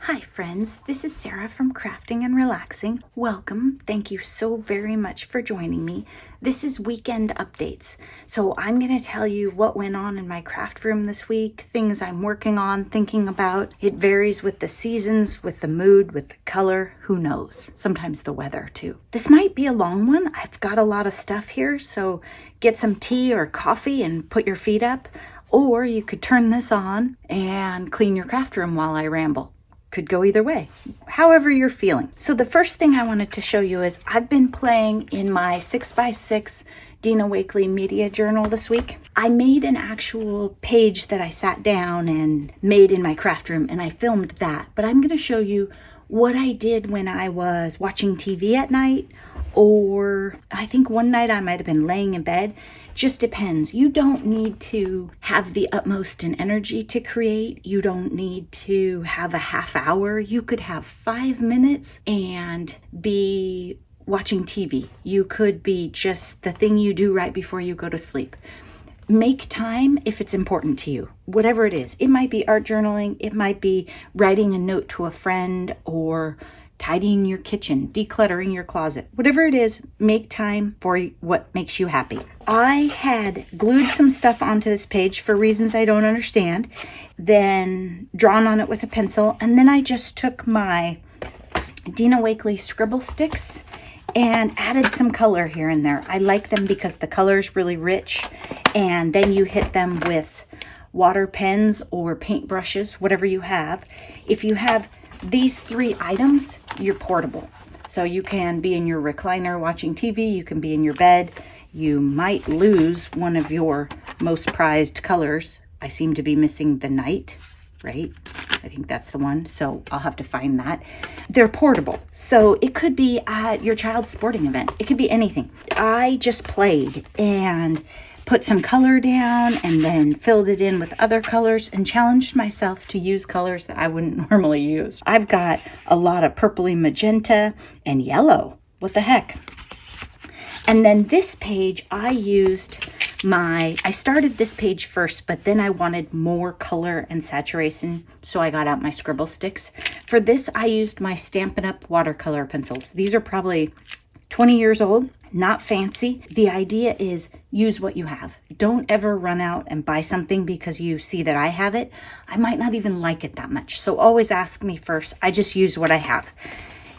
Hi friends, this is Sarah from Crafting and Relaxing. Welcome. Thank you so very much for joining me. This is weekend updates. So I'm going to tell you what went on in my craft room this week, things I'm working on, thinking about. It varies with the seasons, with the mood, with the color, who knows? Sometimes the weather too. This might be a long one. I've got a lot of stuff here, so get some tea or coffee and put your feet up. Or you could turn this on and clean your craft room while I ramble. Could go either way, however you're feeling. So the first thing I wanted to show you is I've been playing in my 6x6 Dina Wakley media journal this week. I made an actual page that I sat down and made in my craft room, and I filmed that. But I'm going to show you what I did when I was watching TV at night, or I think one night I might have been laying in bed. Just depends. You don't need to have the utmost in energy to create. You don't need to have a half hour. You could have 5 minutes and be watching TV. You could be just the thing you do right before you go to sleep. Make time if it's important to you, whatever it is. It might be art journaling. It might be writing a note to a friend, or tidying your kitchen, decluttering your closet. Whatever it is, make time for what makes you happy. I had glued some stuff onto this page for reasons I don't understand, then drawn on it with a pencil, and then I just took my Dina Wakley scribble sticks and added some color here and there. I like them because the color is really rich, and then you hit them with water pens or paint brushes, whatever you have. If you have these 3 items, you're portable. So you can be in your recliner watching TV, you can be in your bed. You might lose one of your most prized colors. I seem to be missing the night, right? I think that's the one, so I'll have to find that. They're portable, so it could be at your child's sporting event. It could be anything. I just played and put some color down and then filled it in with other colors and challenged myself to use colors that I wouldn't normally use. I've got a lot of purpley magenta and yellow. What the heck? And then this page, I started this page first, but then I wanted more color and saturation, so I got out my scribble sticks. For this, I used my Stampin' Up! Watercolor pencils. These are probably 20 years old. Not fancy. The idea is use what you have. Don't ever run out and buy something because you see that I have it. I might not even like it that much. So always ask me first. I just use what I have.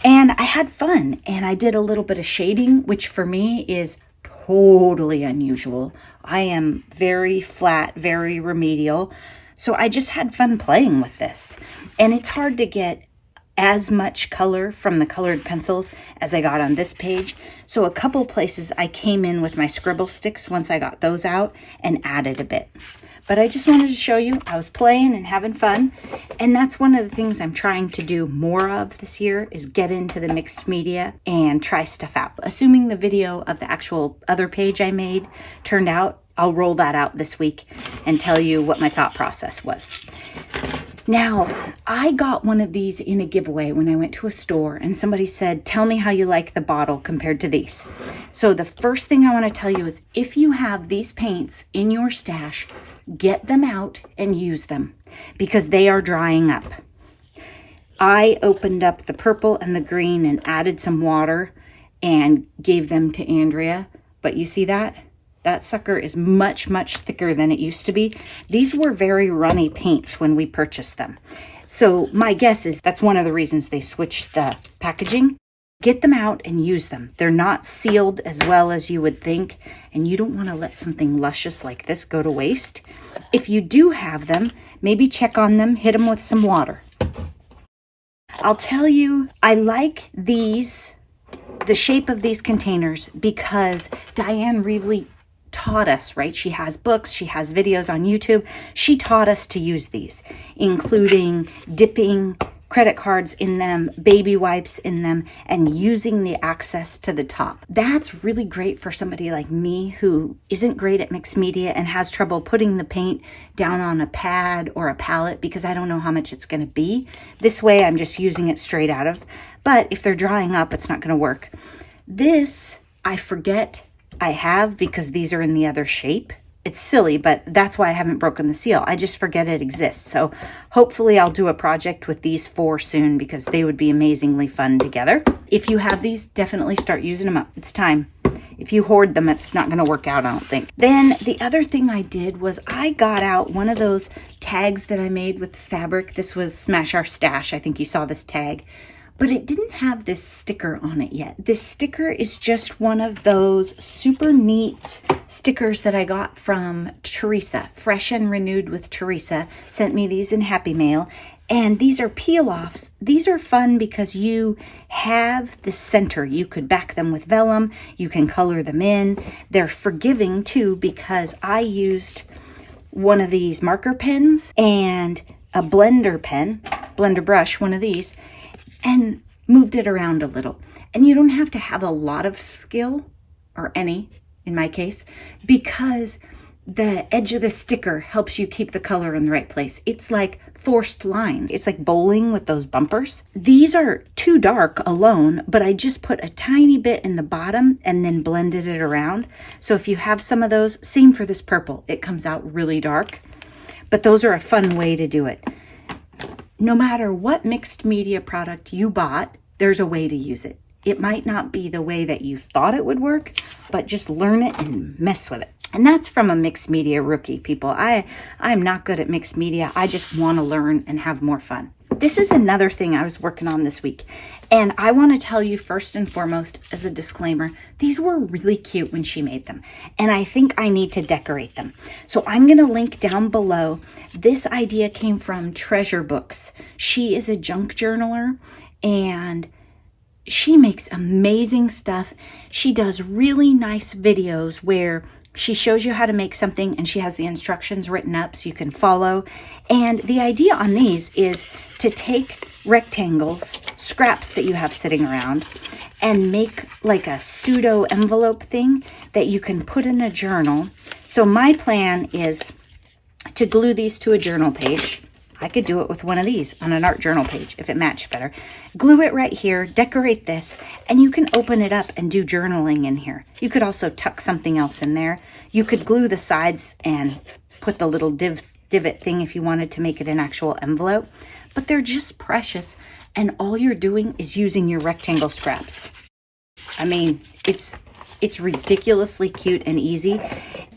And I had fun, and I did a little bit of shading, which for me is totally unusual. I am very flat, very remedial. So I just had fun playing with this. And it's hard to get as much color from the colored pencils as I got on this page. So a couple places I came in with my scribble sticks once I got those out and added a bit. But I just wanted to show you I was playing and having fun. And that's one of the things I'm trying to do more of this year, is get into the mixed media and try stuff out. Assuming the video of the actual other page I made turned out, I'll roll that out this week and tell you what my thought process was. Now, I got one of these in a giveaway when I went to a store, and somebody said, tell me how you like the bottle compared to these. So the first thing I want to tell you is, if you have these paints in your stash, get them out and use them, because they are drying up. I opened up the purple and the green and added some water and gave them to Andrea, but you see that? That sucker is much, much thicker than it used to be. These were very runny paints when we purchased them. So my guess is that's one of the reasons they switched the packaging. Get them out and use them. They're not sealed as well as you would think, and you don't want to let something luscious like this go to waste. If you do have them, maybe check on them, hit them with some water. I'll tell you, I like these, the shape of these containers, because Diane Reevely taught us, right? She has books, she has videos on YouTube. She taught us to use these, including dipping credit cards in them, baby wipes in them, and using the access to the top. That's really great for somebody like me who isn't great at mixed media and has trouble putting the paint down on a pad or a palette because I don't know how much it's going to be. This way I'm just using it straight out of, but if they're drying up, it's not going to work. This, I forget I have because these are in the other shape. it's silly, but that's why I haven't broken the seal. I just forget it exists. So hopefully I'll do a project with these 4 soon because they would be amazingly fun together. If you have these, definitely start using them up. It's time. If you hoard them, it's not going to work out, I don't think. Then the other thing I did was I got out one of those tags that I made with fabric. This was Smash Our Stash. I think you saw this tag. But it didn't have this sticker on it yet. This sticker is just one of those super neat stickers that I got from Teresa. Fresh and Renewed with Teresa sent me these in Happy Mail. And these are peel-offs. These are fun because you have the center. You could back them with vellum. You can color them in. They're forgiving too because I used one of these marker pens and a blender pen, blender brush, one of these, and moved it around a little. And you don't have to have a lot of skill, or any, in my case, because the edge of the sticker helps you keep the color in the right place. It's like forced lines. It's like bowling with those bumpers. These are too dark alone, but I just put a tiny bit in the bottom and then blended it around. So if you have some of those, same for this purple. It comes out really dark, but those are a fun way to do it. No matter what mixed media product you bought, there's a way to use it. It might not be the way that you thought it would work, but just learn it and mess with it. And that's from a mixed media rookie, people. I'm not good at mixed media. I just want to learn and have more fun. This is another thing I was working on this week. And I want to tell you first and foremost, as a disclaimer, these were really cute when she made them. And I think I need to decorate them. So I'm going to link down below. This idea came from Treasure Books. She is a junk journaler and she makes amazing stuff. She does really nice videos where she shows you how to make something and she has the instructions written up so you can follow. And the idea on these is to take rectangles, scraps that you have sitting around, and make like a pseudo envelope thing that you can put in a journal. So my plan is to glue these to a journal page. I could do it with one of these on an art journal page if it matched better. Glue it right here, decorate this, and you can open it up and do journaling in here. You could also tuck something else in there. You could glue the sides and put the little divot thing if you wanted to make it an actual envelope. But they're just precious, and all you're doing is using your rectangle scraps. I mean, it's ridiculously cute and easy.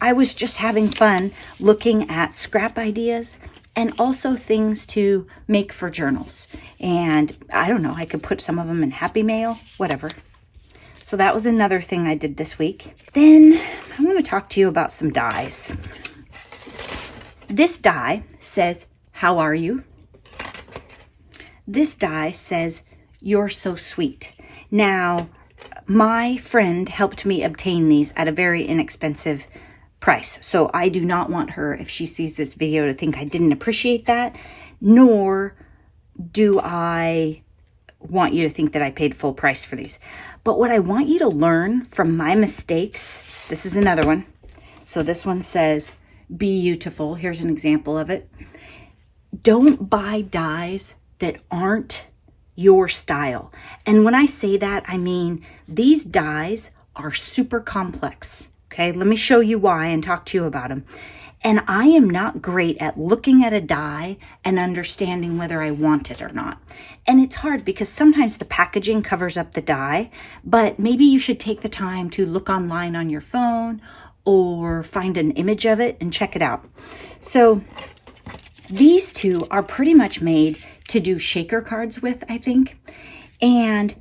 I was just having fun looking at scrap ideas and also things to make for journals. And I don't know, I could put some of them in Happy Mail, whatever. So that was another thing I did this week. Then I want to talk to you about some dies. This die says, "How are you?" This die says, "You're so sweet." Now, my friend helped me obtain these at a very inexpensive price. So I do not want her, if she sees this video, to think I didn't appreciate that, nor do I want you to think that I paid full price for these. But what I want you to learn from my mistakes, this is another one. So this one says, "Beautiful." Here's an example of it. Don't buy dies that aren't your style. And when I say that, I mean these dies are super complex. Okay, let me show you why and talk to you about them. And I am not great at looking at a die and understanding whether I want it or not. And it's hard because sometimes the packaging covers up the die, but maybe you should take the time to look online on your phone or find an image of it and check it out. So these two are pretty much made to do shaker cards with, I think. And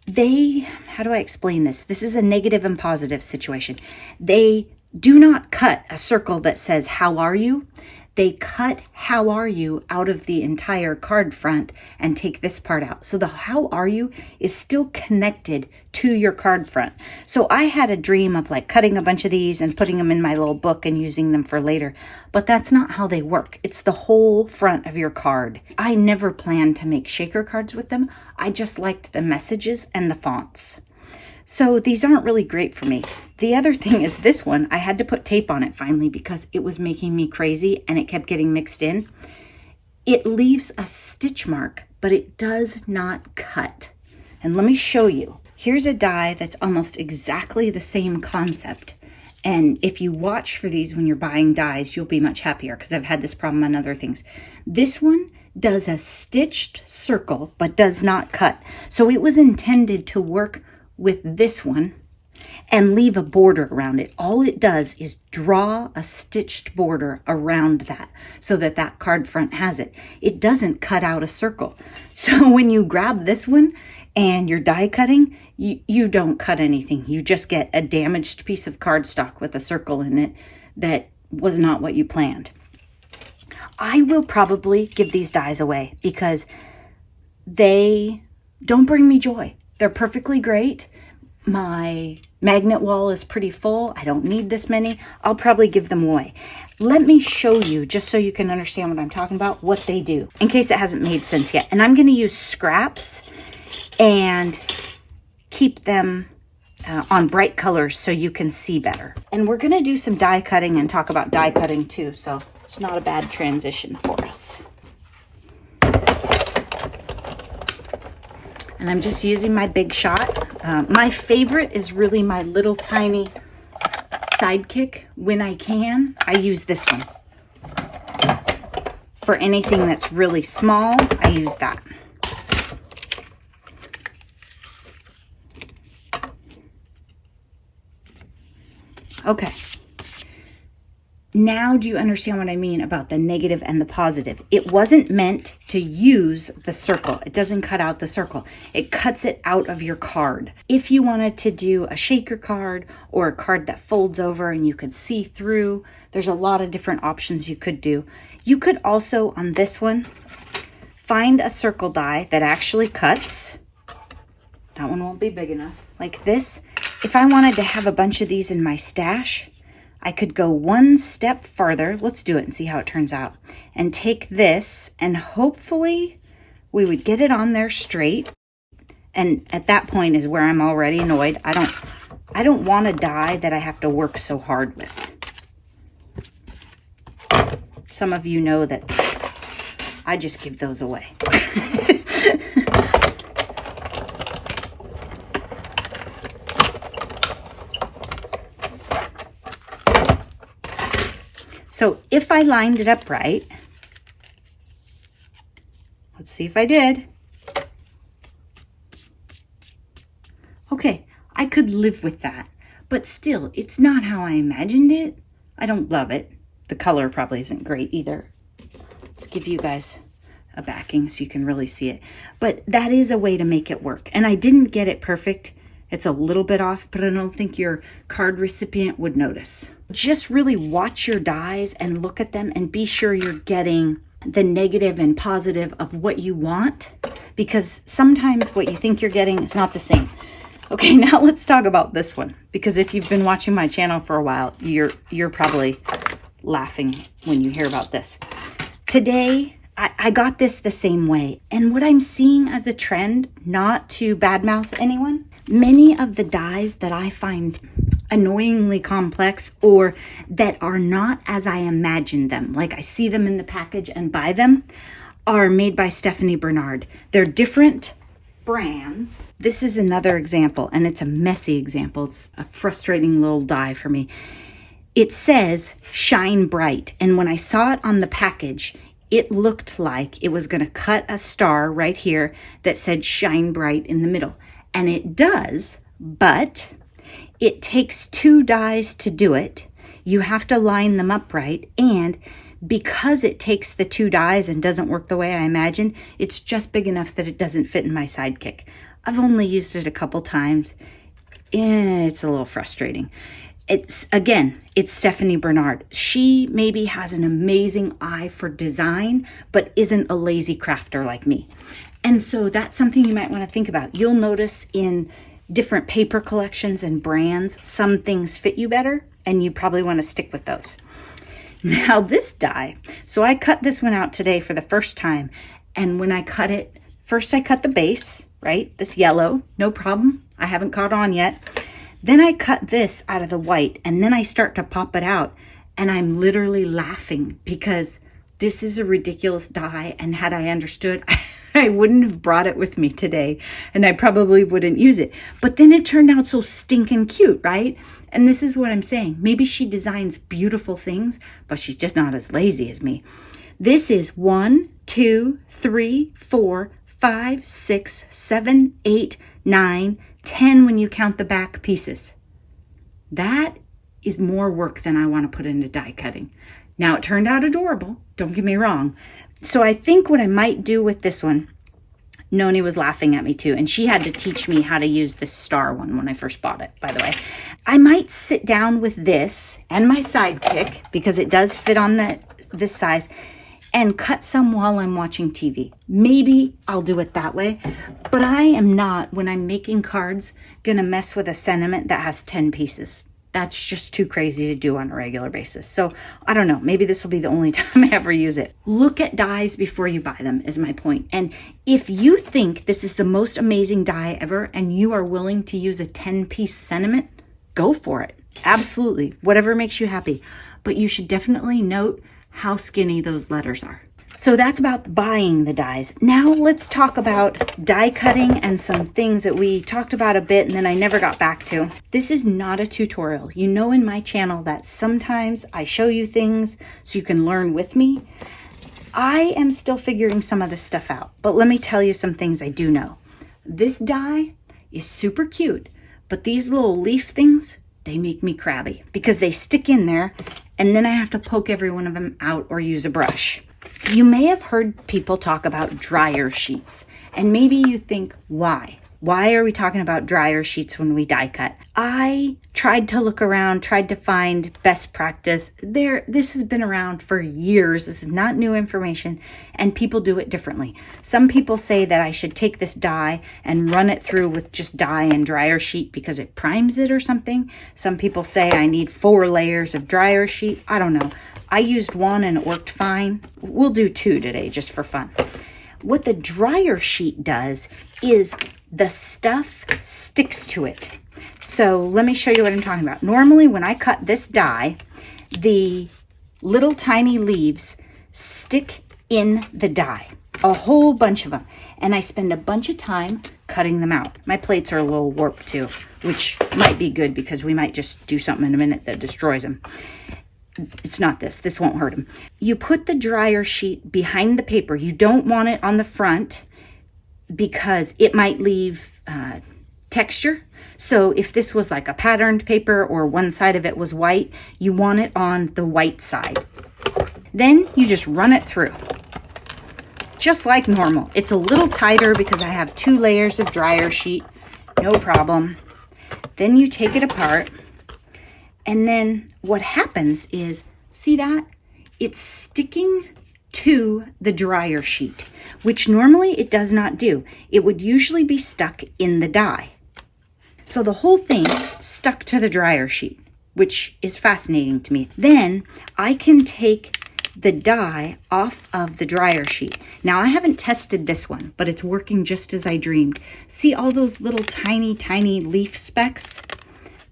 they, how do I explain this? This is a negative and positive situation. They do not cut a circle that says, "How are you?" They cut "How are you" out of the entire card front and take this part out. So the "How are you" is still connected to your card front. So I had a dream of like cutting a bunch of these and putting them in my little book and using them for later. But that's not how they work. It's the whole front of your card. I never planned to make shaker cards with them. I just liked the messages and the fonts. So these aren't really great for me. The other thing is this one, I had to put tape on it finally because it was making me crazy and it kept getting mixed in. It leaves a stitch mark, but it does not cut. And let me show you. Here's a die that's almost exactly the same concept. And if you watch for these when you're buying dyes, you'll be much happier, because I've had this problem on other things. This one does a stitched circle, but does not cut. So it was intended to work with this one and leave a border around it. All it does is draw a stitched border around that so that that card front has it. It doesn't cut out a circle. So when you grab this one and you're die cutting, you don't cut anything. You just get a damaged piece of cardstock with a circle in it that was not what you planned. I will probably give these dies away because they don't bring me joy. They're perfectly great. My magnet wall is pretty full. I don't need this many. I'll probably give them away. Let me show you, just so you can understand what I'm talking about, what they do, in case it hasn't made sense yet. And I'm going to use scraps and keep them on bright colors so you can see better. And we're going to do some die cutting and talk about die cutting too, so it's not a bad transition for us. And I'm just using my Big Shot. My favorite is really my little tiny Sidekick. When I can, I use this one. For anything that's really small, I use that. Okay. Now do you understand what I mean about the negative and the positive? It wasn't meant to use the circle. It doesn't cut out the circle. It cuts it out of your card. If you wanted to do a shaker card or a card that folds over and you could see through, there's a lot of different options you could do. You could also, on this one, find a circle die that actually cuts. That one won't be big enough. Like this. If I wanted to have a bunch of these in my stash, I could go one step farther. Let's do it and see how it turns out. And take this, and hopefully we would get it on there straight. And at that point is where I'm already annoyed. I don't want a die that I have to work so hard with. Some of you know that I just give those away. So if I lined it up right, let's see if I did. Okay, I could live with that, but still, it's not how I imagined it. I don't love it. The color probably isn't great either. Let's give you guys a backing so you can really see it. But that is a way to make it work. And I didn't get it perfect. It's a little bit off, but I don't think your card recipient would notice. Just really watch your dies and look at them and be sure you're getting the negative and positive of what you want, because sometimes what you think you're getting is not the same. Okay, now let's talk about this one, because if you've been watching my channel for a while, you're probably laughing when you hear about this. Today, I got this the same way. And what I'm seeing as a trend, not to badmouth anyone, many of the dies that I find annoyingly complex or that are not as I imagined them, like I see them in the package and buy them, are made by Stephanie Bernard. They're different brands. This is another example, and it's a messy example. It's a frustrating little die for me. It says Shine Bright, and when I saw it on the package, it looked like it was going to cut a star right here that said Shine Bright in the middle. And it does, but it takes 2 dies to do it. You have to line them up right, and because it takes the 2 dies and doesn't work the way I imagine, it's just big enough that it doesn't fit in my Sidekick. I've only used it a couple times. It's a little frustrating. It's Stephanie Bernard. She maybe has an amazing eye for design, but isn't a lazy crafter like me. And so that's something you might want to think about. You'll notice in different paper collections and brands, some things fit you better, and you probably want to stick with those. Now this die, so I cut this one out today for the first time. And when I cut it, first I cut the base, right? This yellow, no problem. I haven't caught on yet. Then I cut this out of the white, and then I start to pop it out, and I'm literally laughing because this is a ridiculous die, and had I understood, I wouldn't have brought it with me today, and I probably wouldn't use it. But then it turned out so stinking cute, right? And this is what I'm saying. Maybe she designs beautiful things, but she's just not as lazy as me. This is 1, 2, 3, 4, 5, 6, 7, 8, 9, 10 when you count the back pieces. That is more work than I want to put into die cutting. Now, it turned out adorable, don't get me wrong. So I think what I might do with this one, Noni was laughing at me too, and she had to teach me how to use this star one when I first bought it, by the way. I might sit down with this and my sidekick, because it does fit on this size, and cut some while I'm watching TV. Maybe I'll do it that way, but I am not, when I'm making cards, gonna mess with a sentiment that has 10 pieces. That's just too crazy to do on a regular basis. So I don't know, maybe this will be the only time I ever use it. Look at dies before you buy them is my point. And if you think this is the most amazing die ever and you are willing to use a 10-piece sentiment, go for it. Absolutely, whatever makes you happy. But you should definitely note how skinny those letters are. So that's about buying the dies. Now let's talk about die cutting and some things that we talked about a bit and then I never got back to. This is not a tutorial. You know in my channel that sometimes I show you things so you can learn with me. I am still figuring some of this stuff out, but let me tell you some things I do know. This die is super cute, but these little leaf things, they make me crabby because they stick in there and then I have to poke every one of them out or use a brush. You may have heard people talk about dryer sheets, and maybe you think, why? Why are we talking about dryer sheets when we die cut? I tried to look around, tried to find best practice. This has been around for years. This is not new information, and people do it differently. Some people say that I should take this dye and run it through with just dye and dryer sheet because it primes it or something. Some people say I need 4 layers of dryer sheet. I don't know. I used 1 and it worked fine. We'll do 2 today just for fun. What the dryer sheet does is the stuff sticks to it. So let me show you what I'm talking about. Normally when I cut this die, the little tiny leaves stick in the die, a whole bunch of them. And I spend a bunch of time cutting them out. My plates are a little warped too, which might be good because we might just do something in a minute that destroys them. It's not this. This won't hurt them. You put the dryer sheet behind the paper. You don't want it on the front because it might leave texture. So if this was like a patterned paper or one side of it was white, you want it on the white side. Then you just run it through. Just like normal. It's a little tighter because I have 2 layers of dryer sheet. No problem. Then you take it apart. And then what happens is, see that? It's sticking to the dryer sheet, which normally it does not do. It would usually be stuck in the die. So the whole thing stuck to the dryer sheet, which is fascinating to me. Then I can take the die off of the dryer sheet. Now I haven't tested this one, but it's working just as I dreamed. See all those little tiny, tiny leaf specks?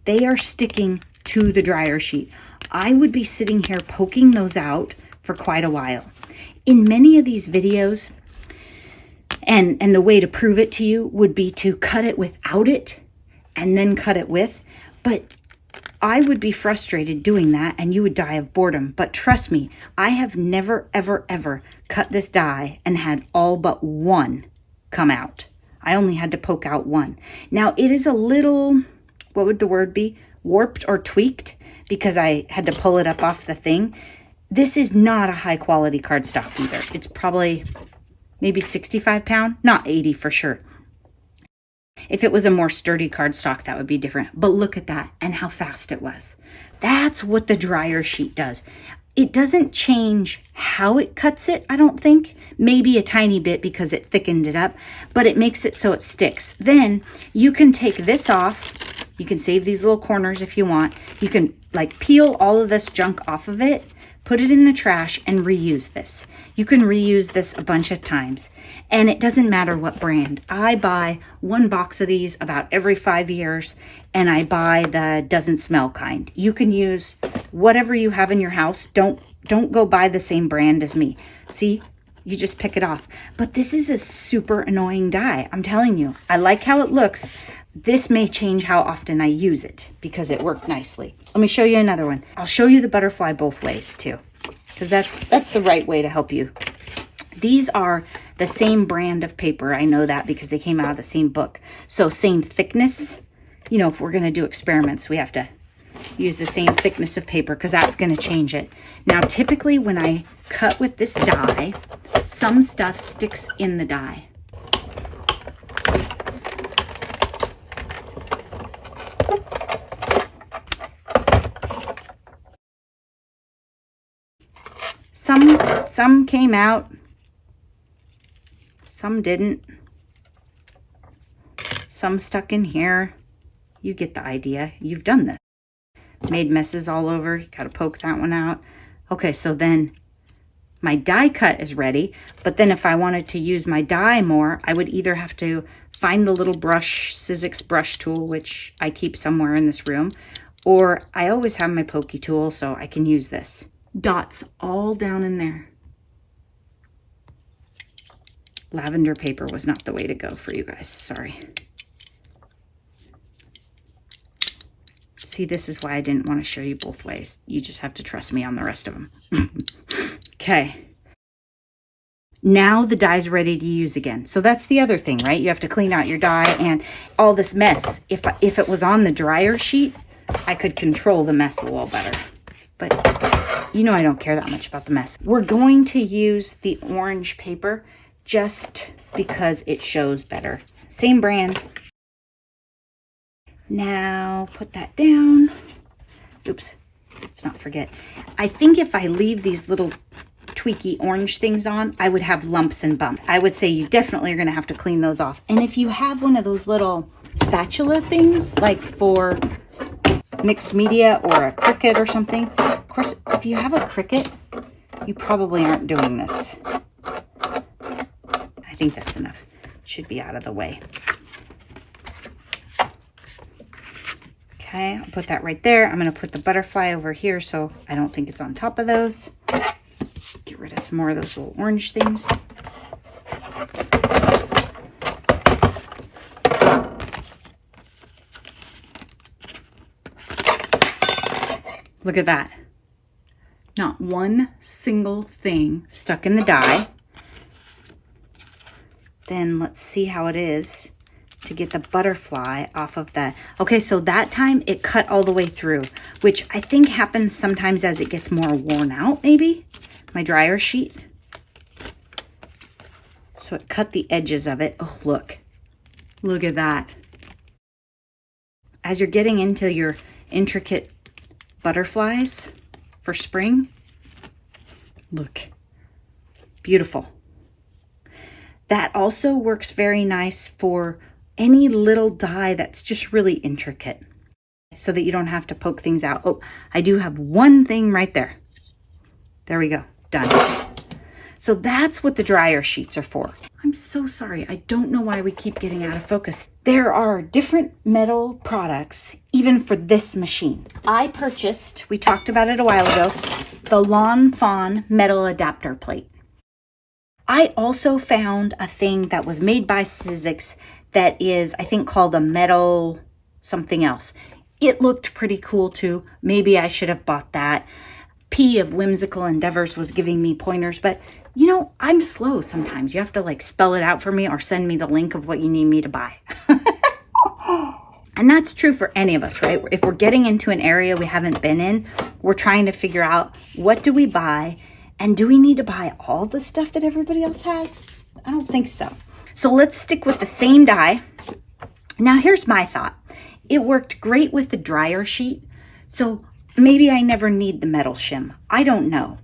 They are sticking to the dryer sheet. I would be sitting here poking those out for quite a while. In many of these videos, and the way to prove it to you would be to cut it without it and then cut it with, but I would be frustrated doing that and you would die of boredom. But trust me, I have never, ever, ever cut this die and had all but 1 come out. I only had to poke out 1. Now it is a little, what would the word be? Warped or tweaked because I had to pull it up off the thing. This is not a high quality cardstock either. It's probably maybe 65 pound, not 80 for sure. If it was a more sturdy cardstock, that would be different. But look at that and how fast it was. That's what the dryer sheet does. It doesn't change how it cuts it, I don't think. Maybe a tiny bit because it thickened it up, but it makes it so it sticks. Then you can take this off. You can save these little corners if you want. You can like peel all of this junk off of it, put it in the trash and reuse this. You can reuse this a bunch of times and it doesn't matter what brand. I buy 1 box of these about every 5 years and I buy the doesn't smell kind. You can use whatever you have in your house. Don't go buy the same brand as me. See, You just pick it off. But this is a super annoying die. I'm telling you, I like how it looks. This may change how often I use it because it worked nicely. Let me show you another one. I'll show you the butterfly both ways too, because that's the right way to help you. These are the same brand of paper. I know that because they came out of the same book. So same thickness. You know, if we're going to do experiments, we have to use the same thickness of paper because that's going to change it. Now, typically when I cut with this die, some stuff sticks in the die. Some came out, some didn't. Some stuck in here. You get the idea. You've done this. Made messes all over. You gotta poke that one out. Okay, so then my die cut is ready, but then if I wanted to use my die more, I would either have to find the little brush, Sizzix brush tool, which I keep somewhere in this room, or I always have my pokey tool, so I can use this. Dots all down in there. Lavender paper was not the way to go for you guys, sorry. See, this is why I didn't want to show you both ways. You just have to trust me on the rest of them. Okay. Now the die's ready to use again. So that's the other thing, right? You have to clean out your die and all this mess. If it was on the dryer sheet, I could control the mess a little better. But you know I don't care that much about the mess. We're going to use the orange paper just because it shows better. Same brand. Now put that down. Oops, let's not forget. I think if I leave these little tweaky orange things on, I would have lumps and bumps. I would say you definitely are going to have to clean those off. And if you have one of those little spatula things, like for mixed media or a Cricut or something, of course, if you have a Cricut, you probably aren't doing this. I think that's enough. It should be out of the way. Okay, I'll put that right there. I'm going to put the butterfly over here so I don't think it's on top of those. Get rid of some more of those little orange things. Look at that. Not one single thing stuck in the die. Then let's see how it is to get the butterfly off of that. Okay, so that time it cut all the way through, which I think happens sometimes as it gets more worn out, maybe, my dryer sheet. So it cut the edges of it. Oh, look at that. As you're getting into your intricate butterflies for spring, look, beautiful. That also works very nice for any little die that's just really intricate so that you don't have to poke things out. Oh, I do have one thing right there. There we go, done. So that's what the dryer sheets are for. I'm so sorry, I don't know why we keep getting out of focus. There are different metal products, even for this machine. I purchased, we talked about it a while ago, the Lawn Fawn metal adapter plate. I also found a thing that was made by Sizzix that is, I think, called a metal something else. It looked pretty cool too. Maybe I should have bought that. P of Whimsical Endeavors was giving me pointers, but you know, I'm slow sometimes. You have to like spell it out for me or send me the link of what you need me to buy. And that's true for any of us, right? If we're getting into an area we haven't been in, we're trying to figure out, what do we buy? And do we need to buy all the stuff that everybody else has? I don't think so. So let's stick with the same die. Now here's my thought. It worked great with the dryer sheet, so maybe I never need the metal shim. I don't know.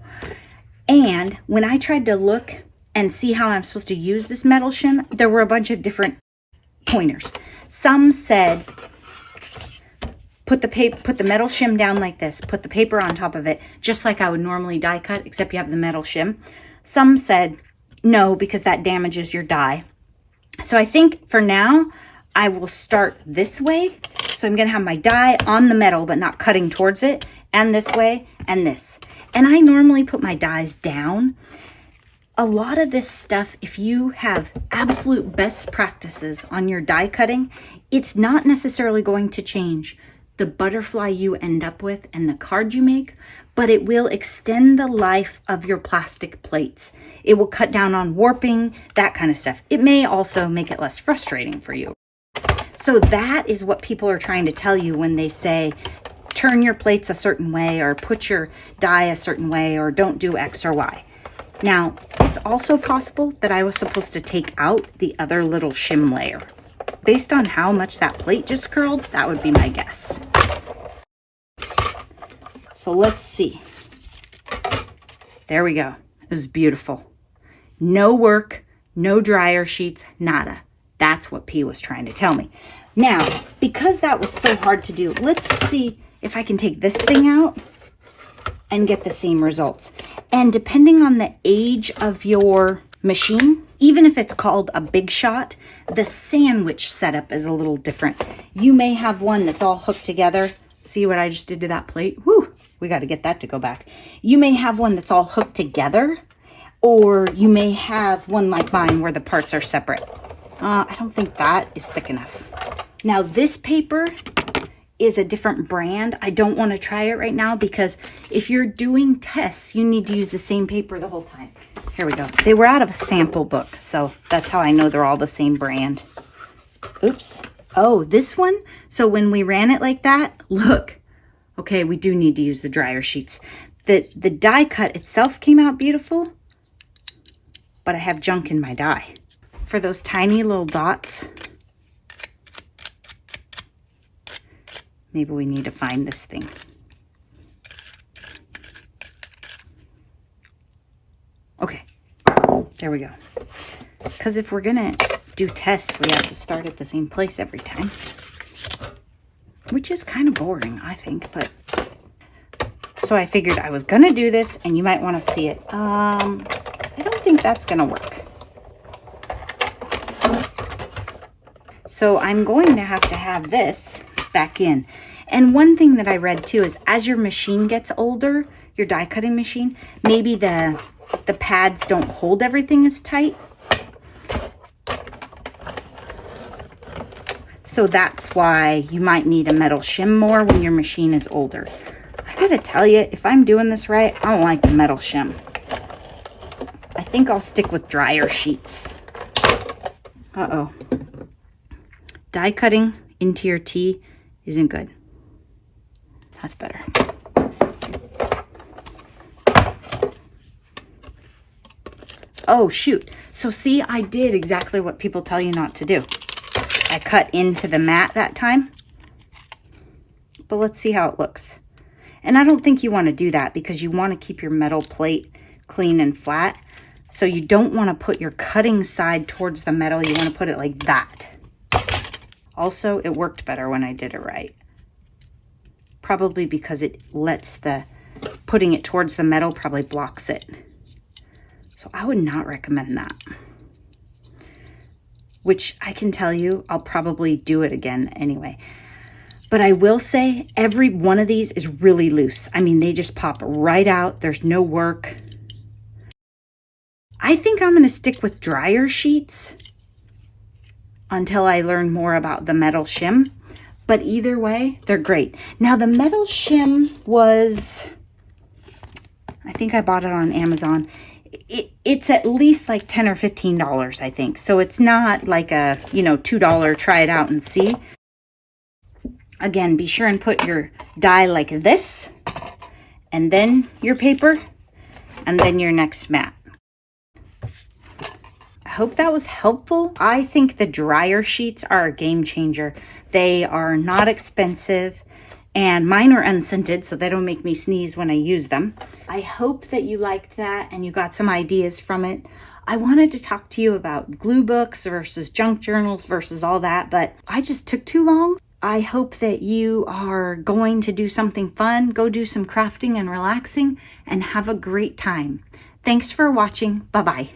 And when I tried to look and see how I'm supposed to use this metal shim, there were a bunch of different pointers. Some said, put the metal shim down like this, put the paper on top of it, just like I would normally die cut, except you have the metal shim. Some said, no, because that damages your die. So I think for now, I will start this way. So I'm gonna have my die on the metal, but not cutting towards it, and this way, and this. And I normally put my dies down. A lot of this stuff, if you have absolute best practices on your die cutting, it's not necessarily going to change the butterfly you end up with and the card you make, but it will extend the life of your plastic plates. It will cut down on warping, that kind of stuff. It may also make it less frustrating for you. So that is what people are trying to tell you when they say, turn your plates a certain way, or put your die a certain way, or don't do X or Y. Now, it's also possible that I was supposed to take out the other little shim layer. Based on how much that plate just curled, that would be my guess. So let's see. There we go. It was beautiful. No work, no dryer sheets, nada. That's what P was trying to tell me. Now, because that was so hard to do, let's see if I can take this thing out and get the same results. And depending on the age of your machine, even if it's called a big shot, the sandwich setup is a little different. You may have one that's all hooked together. See what I just did to that plate? Whew, we got to get that to go back. You may have one that's all hooked together, or you may have one like mine where the parts are separate. I don't think that is thick enough. Now this paper is a different brand. I don't want to try it right now because if you're doing tests, you need to use the same paper the whole time. Here we go. They were out of a sample book, so that's how I know they're all the same brand. Oops. Oh, this one? So when we ran it like that, look. Okay, we do need to use the dryer sheets. The die cut itself came out beautiful, but I have junk in my die. For those tiny little dots, maybe we need to find this thing. Okay, there we go. Because if we're gonna do tests, we have to start at the same place every time. Which is kind of boring, I think, but... So I figured I was gonna do this, and you might want to see it. I don't think that's gonna work. So I'm going to have this back in. And one thing that I read too is as your machine gets older, your die cutting machine, maybe the pads don't hold everything as tight. So that's why you might need a metal shim more when your machine is older. I gotta tell you, if I'm doing this right, I don't like the metal shim. I think I'll stick with dryer sheets. Uh-oh. Die cutting into your tea isn't good. That's better. Oh, shoot. So see, I did exactly what people tell you not to do. I cut into the mat that time. But let's see how it looks. And I don't think you want to do that because you want to keep your metal plate clean and flat. So you don't want to put your cutting side towards the metal. You want to put it like that. Also, it worked better when I did it right. Probably because it lets putting it towards the metal probably blocks it. So I would not recommend that. Which I can tell you, I'll probably do it again anyway. But I will say every one of these is really loose. I mean, they just pop right out. There's no work. I think I'm going to stick with dryer sheets until I learn more about the metal shim. But either way, they're great. Now the metal shim was, I think I bought it on Amazon. It's at least like $10 or $15, I think. So it's not like a, $2 try it out and see. Again, be sure and put your die like this, and then your paper, and then your next mat. I hope that was helpful. I think the dryer sheets are a game changer. They are not expensive, and mine are unscented, so they don't make me sneeze when I use them. I hope that you liked that and you got some ideas from it. I wanted to talk to you about glue books versus junk journals versus all that, but I just took too long. I hope that you are going to do something fun, go do some crafting and relaxing, and have a great time. Thanks for watching. Bye-bye.